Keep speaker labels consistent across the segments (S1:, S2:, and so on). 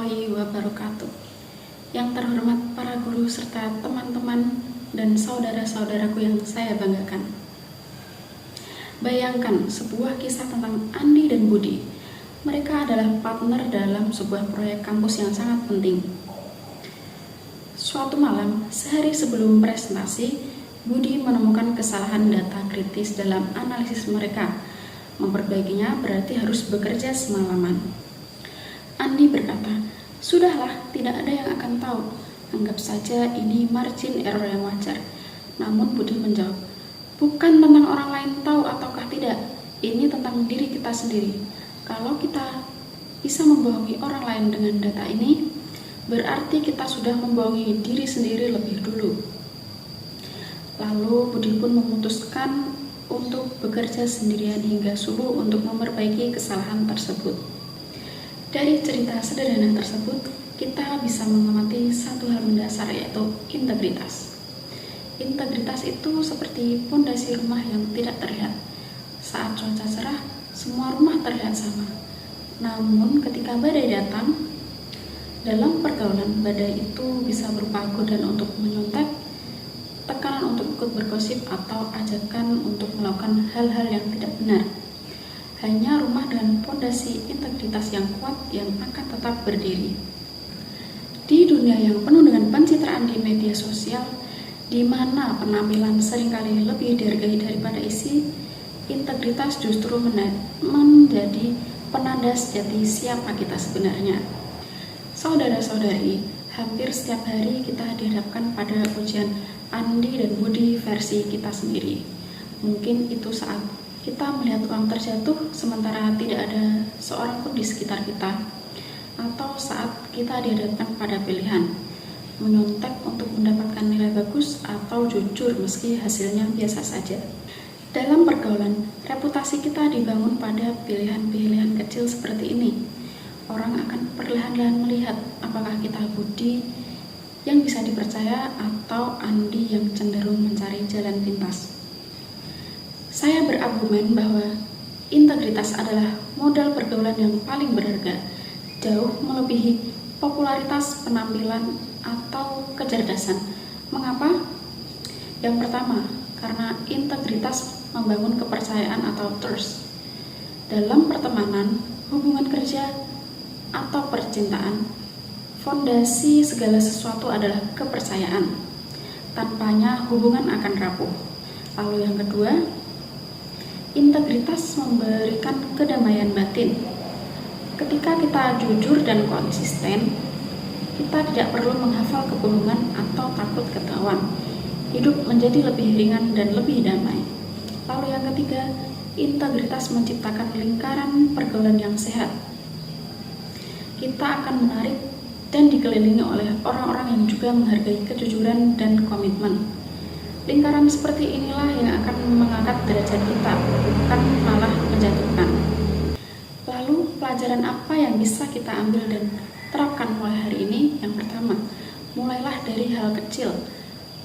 S1: warahmatullahi wabarakatuh. Yang terhormat para guru serta teman-teman dan saudara-saudaraku yang saya banggakan. Bayangkan sebuah kisah tentang Andi dan Budi. Mereka adalah partner dalam sebuah proyek kampus yang sangat penting. Suatu malam, sehari sebelum presentasi, Budi menemukan kesalahan data kritis dalam analisis mereka. Memperbaikinya berarti harus bekerja semalaman. Andi berkata, "Sudahlah, tidak ada yang akan tahu. Anggap saja ini margin error yang wajar." Namun Budi menjawab, "Bukan tentang orang lain tahu ataukah tidak. Ini tentang diri kita sendiri. Kalau kita bisa membohongi orang lain dengan data ini, berarti kita sudah membohongi diri sendiri lebih dulu." Lalu Budi pun memutuskan untuk bekerja sendirian hingga subuh untuk memperbaiki kesalahan tersebut. Dari cerita sederhana tersebut, kita bisa mengamati satu hal mendasar, yaitu integritas. Integritas itu seperti pondasi rumah yang tidak terlihat. Saat cuaca cerah, semua rumah terlihat sama. Namun ketika badai datang, dalam pergaulan badai itu bisa berupa godaan untuk menyontek, tekanan untuk ikut bergosip, atau ajakan untuk melakukan hal-hal yang tidak benar. Hanya rumah dengan pondasi integritas yang kuat yang akan tetap berdiri. Di dunia yang penuh dengan pencitraan di media sosial, di mana penampilan seringkali lebih dihargai daripada isi, integritas justru menjadi penanda sejati siapa kita sebenarnya. Saudara-saudari, hampir setiap hari kita dihadapkan pada ujian Andi dan Budi versi kita sendiri. Mungkin itu saat kita melihat uang terjatuh sementara tidak ada seorang pun di sekitar kita, atau saat kita dihadapkan pada pilihan menyontek untuk mendapatkan nilai bagus atau jujur meski hasilnya biasa saja. Dalam pergaulan, reputasi kita dibangun pada pilihan-pilihan kecil seperti ini. Orang akan perlahan-lahan melihat apakah kita Budi yang bisa dipercaya atau Andi yang cenderung mencari jalan pintas. Saya berargumen bahwa integritas adalah modal pergaulan yang paling berharga, jauh melebihi popularitas, penampilan, atau kecerdasan. Mengapa? Yang pertama, karena integritas membangun kepercayaan atau trust. Dalam pertemanan, hubungan kerja, atau percintaan, fondasi segala sesuatu adalah kepercayaan. Tanpanya hubungan akan rapuh. Lalu yang kedua, integritas memberikan kedamaian batin. Ketika kita jujur dan konsisten, kita tidak perlu menghafal kebohongan atau takut ketahuan. Hidup menjadi lebih ringan dan lebih damai. Lalu yang ketiga, integritas menciptakan lingkaran pergaulan yang sehat. Kita akan menarik dan dikelilingi oleh orang-orang yang juga menghargai kejujuran dan komitmen. Lingkaran seperti inilah yang akan mengangkat derajat kita, bukan malah menjatuhkan. Lalu, pelajaran apa yang bisa kita ambil dan terapkan mulai hari ini? Yang pertama, mulailah dari hal kecil.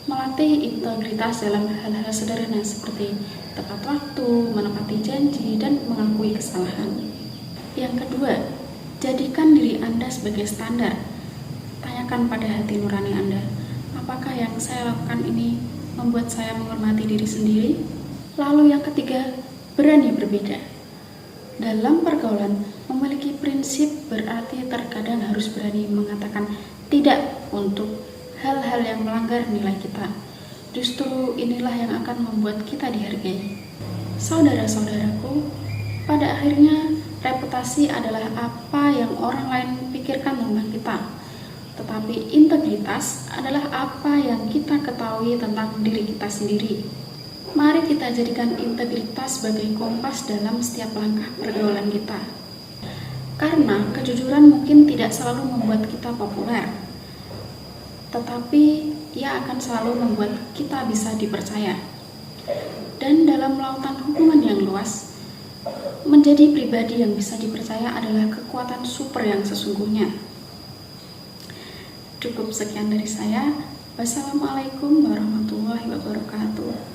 S1: Melatih integritas dalam hal-hal sederhana seperti tepat waktu, menepati janji, dan mengakui kesalahan. Yang kedua, jadikan diri Anda sebagai standar. Tanyakan pada hati nurani Anda, apakah yang saya lakukan ini membuat saya menghormati diri sendiri? Lalu yang ketiga, berani berbeda. Dalam pergaulan, memiliki prinsip berarti terkadang harus berani mengatakan tidak untuk hal-hal yang melanggar nilai kita. Justru inilah yang akan membuat kita dihargai. Saudara-saudaraku, pada akhirnya reputasi adalah apa yang orang lain pikirkan tentang kita. Tetapi integritas adalah apa yang kita ketahui tentang diri kita sendiri. Mari kita jadikan integritas sebagai kompas dalam setiap langkah pergaulan kita. Karena kejujuran mungkin tidak selalu membuat kita populer, tetapi ia akan selalu membuat kita bisa dipercaya. Dan dalam lautan hubungan yang luas, menjadi pribadi yang bisa dipercaya adalah kekuatan super yang sesungguhnya. Cukup sekian dari saya. Wassalamualaikum warahmatullahi wabarakatuh.